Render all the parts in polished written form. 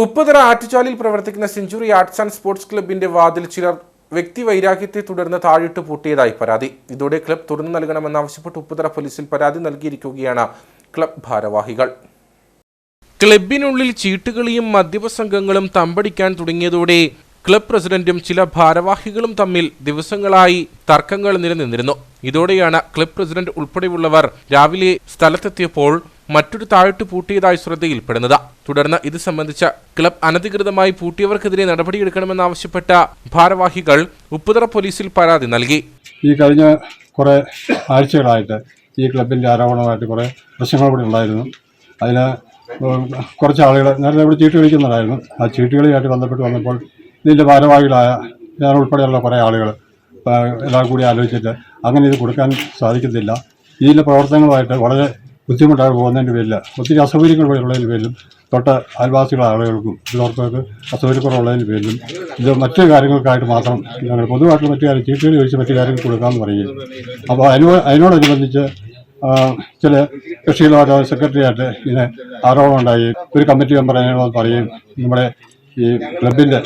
ഉപ്പുതറ ആറ്റുചാലിൽ പ്രവർത്തിക്കുന്ന century arts and sports ക്ലബിന്റെ വാതിൽ ചിലർ വ്യക്തി വൈരാഗ്യത്തെ തുടർന്ന് താഴിട്ട് പൂട്ടിയതായി പരാതി. ഇതോടെ ക്ലബ് തുറന്നു നൽകണമെന്നാവശ്യപ്പെട്ട് ഉപ്പുതറ പോലീസിൽ പരാതി നൽകിയിരിക്കുകയാണ് ക്ലബ് ഭാരവാഹികൾ. ക്ലബിനുള്ളിൽ ചീട്ടുകളിയും മദ്യപ സംഘങ്ങളും തമ്പടിക്കാൻ തുടങ്ങിയതോടെ ക്ലബ് പ്രസിഡന്റും ചില ഭാരവാഹികളും തമ്മിൽ ദിവസങ്ങളായി തർക്കങ്ങൾ നിലനിന്നിരുന്നു. ഇതോടെയാണ് ക്ലബ് പ്രസിഡന്റ് ഉൾപ്പെടെയുള്ളവർ രാവിലെ സ്ഥലത്തെത്തിയപ്പോൾ മറ്റൊരു താഴിട്ട് പൂട്ടിയതായി ശ്രദ്ധയിൽപ്പെടുന്നത്. തുടർന്ന് ഇത് സംബന്ധിച്ച ക്ലബ് അനധികൃതമായി പൂട്ടിയവർക്കെതിരെ നടപടിയെടുക്കണമെന്നാവശ്യപ്പെട്ട ഭാരവാഹികൾ ഉപ്പുതറ പോലീസിൽ പരാതി നൽകി. ഈ കഴിഞ്ഞ കുറേ ആഴ്ചകളായിട്ട് ഈ ക്ലബിൻ്റെ ആരോപണമായിട്ട് കുറേ പ്രശ്നങ്ങൾ കൂടി ഉണ്ടായിരുന്നു. അതിന് കുറച്ച് ആളുകൾ നേരത്തെ ഇവിടെ ചീട്ട് കളിക്കുന്നുണ്ടായിരുന്നു. ആ ചീട്ടുകളിയായിട്ട് വന്നപ്പോൾ ഇതിൻ്റെ ഭാരവാഹികളായ ഞാൻ ഉൾപ്പെടെയുള്ള കുറേ ആളുകൾ എല്ലാം കൂടി ആലോചിച്ചിട്ട് അങ്ങനെ ഇത് കൊടുക്കാൻ സാധിക്കത്തില്ല. ഇതിൻ്റെ പ്രവർത്തനങ്ങളുമായിട്ട് വളരെ ബുദ്ധിമുട്ടായി പോകുന്നതിൻ്റെ പേരിൽ ഒത്തിരി അസൗകര്യങ്ങളുള്ളതിൻ്റെ പേരിലും തൊട്ട് അയൽവാസികളുടെ ആളുകൾക്കും ഇതോർത്തവർക്ക് അസൗകര്യക്കുറവുള്ളതിൻ്റെ പേരിലും ഇത് മറ്റു കാര്യങ്ങൾക്കായിട്ട് മാത്രം ഞങ്ങൾ പൊതുവായിട്ടുള്ള മറ്റു കാര്യം ചീട്ടുകൾ ചോദിച്ച് മറ്റു കാര്യങ്ങൾ കൊടുക്കാമെന്ന് പറയുകയും അപ്പോൾ അതിനോടനുബന്ധിച്ച് ചില കക്ഷികളുടെ സെക്രട്ടറിയായിട്ട് ഇങ്ങനെ ആരോപണം ഉണ്ടായി. ഒരു കമ്മിറ്റി മെമ്പർ അതിനോട് പറയുകയും നമ്മുടെ ഈ ക്ലബിൻ്റെ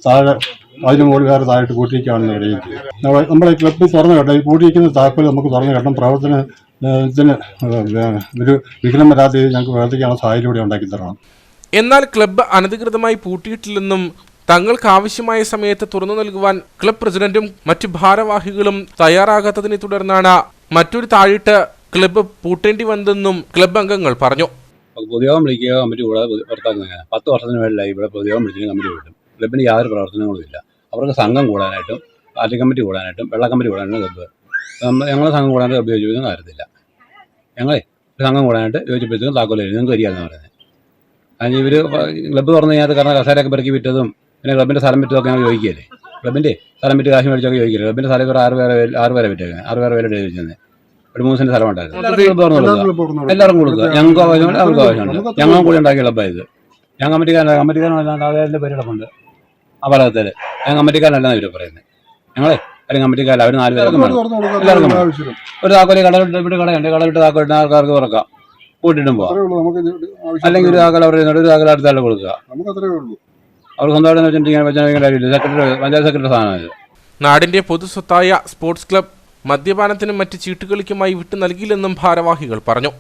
താഴെ അതിന് മുകളിൽ വേറെ താഴെട്ട് കൂട്ടിയിരിക്കുകയാണെന്ന് പറയുകയും ചെയ്യും. നമ്മുടെ ഈ ക്ലബ്ബ് തുറന്നു കേട്ടോ, ഈ കൂട്ടിയിരിക്കുന്ന താക്കോൽ നമുക്ക് തുറന്നു കേട്ടം പ്രവർത്തനത്തിന് ഒരു വിഘ്നം വരാതെ ഞങ്ങൾക്ക് പ്രവർത്തിക്കാനുള്ള സാഹചര്യം കൂടി ഉണ്ടാക്കി തരണം. എന്നാൽ ക്ലബ്ബ് അനധികൃതമായി പൂട്ടിയിട്ടില്ലെന്നും തങ്ങൾക്ക് ആവശ്യമായ സമയത്ത് തുറന്നു നൽകുവാൻ ക്ലബ് പ്രസിഡന്റും മറ്റു ഭാരവാഹികളും തയ്യാറാകാത്തതിനെ തുടർന്നാണ് മറ്റൊരു താഴിട്ട് ക്ലബ്ബ് പൂട്ടേണ്ടി വന്നതെന്നും ക്ലബ്ബ് അംഗങ്ങൾ പറഞ്ഞു. പൊതുയോഗം വിളിക്കുക, കമ്മിറ്റി കൂടാതെ പുറത്താക്കുന്ന 10 വർഷത്തിന് മേളിലായി ഇവിടെ പൊതുയോഗം വിളിക്കുന്ന കമ്മിറ്റി കൂട്ടും. ക്ലബിന് യാതൊരു പ്രവർത്തനങ്ങളും ഇല്ല. അവർക്ക് സംഘം കൂടാനായിട്ടും പാർട്ടി കമ്മിറ്റി കൂടാനായിട്ടും വെള്ള കമ്മിറ്റി കൂടാനായിട്ടും ക്ലബ്ബ് ഞങ്ങളെ സംഘം കൂടാനായിട്ട് ക്ലബ്ബ് യോജിപ്പിക്കുന്ന കാര്യത്തില്ല. ഞങ്ങളെ സംഘം കൂടാനായിട്ട് യോജിപ്പിച്ചതും താക്കോല് നിങ്ങൾക്ക് വരികയെന്ന് പറയുന്നത്. അതിന് ഇവർ ക്ലബ്ബ് തുറന്നു കഴിഞ്ഞാൽ കാരണം കസേരയൊക്കെ പെറുക്കി വിറ്റതും പിന്നെ ക്ലബിൻ്റെ സ്ഥലം വിറ്റതൊക്കെ ഞങ്ങൾ ചോദിക്കുകയല്ലേ. ക്ലബിൻ്റെ സ്ഥലം വിറ്റ് കാശ് മേടിച്ചൊക്കെ ചോദിക്കില്ല. ക്ലബിൻ്റെ സ്ഥലം ഒരു 6 പേരെ വിറ്റേക്കുന്നത് 6 പേരെ വില ചോദിച്ചത് ഒരു 3 സെന്റ് സ്ഥലം ഉണ്ടായിരുന്നു. എല്ലാവരും കൊടുക്കുക, ഞങ്ങൾക്ക് ആവശ്യമുണ്ട് അവർക്ക് ആവശ്യമുണ്ട്. ഞങ്ങളും കൂടി ഉണ്ടാക്കിയ ക്ലബ്ബായത്. ഞാൻ കമ്മിറ്റിക്കാരനല്ലാണ്ട് അതിൻ്റെ പേരിടപ്പുണ്ട് ആ ഫലകത്തിൽ. ഞാൻ കമ്മിറ്റിക്കാരനല്ലെന്നാണ് ഇവർ പറയുന്നത്. ഞങ്ങളെ അല്ലെങ്കിൽ കമ്മിറ്റിക്കാരൻ അവർ 4 പേർക്കും വേണം. എല്ലാവർക്കും ഒരു താക്കോല് കടവിട്ട് ഇവിടെ കടയുണ്ട്, കടവിട്ട് താക്കോലിട്ട് ആൾക്കാർക്ക് തുറക്കാം, കൂട്ടിയിട്ടും പോവാം. അല്ലെങ്കിൽ ഒരു താക്കോൽ അവർ ഒരു താക്കോൽ അടുത്താൾ കൊടുക്കുക. അവർ സ്വന്തമായിട്ട് വെച്ചിട്ടുണ്ടെങ്കിൽ സെക്രട്ടറി പഞ്ചായത്ത് സെക്രട്ടറി സ്ഥാനമാണ്. നാടിന്റെ പൊതുസ്വത്തായ സ്പോർട്സ് ക്ലബ് മദ്യപാനത്തിനും മറ്റ് ചീട്ടുകളിക്കുമായി വിട്ടു നൽകിയില്ലെന്നും ഭാരവാഹികൾ പറഞ്ഞു.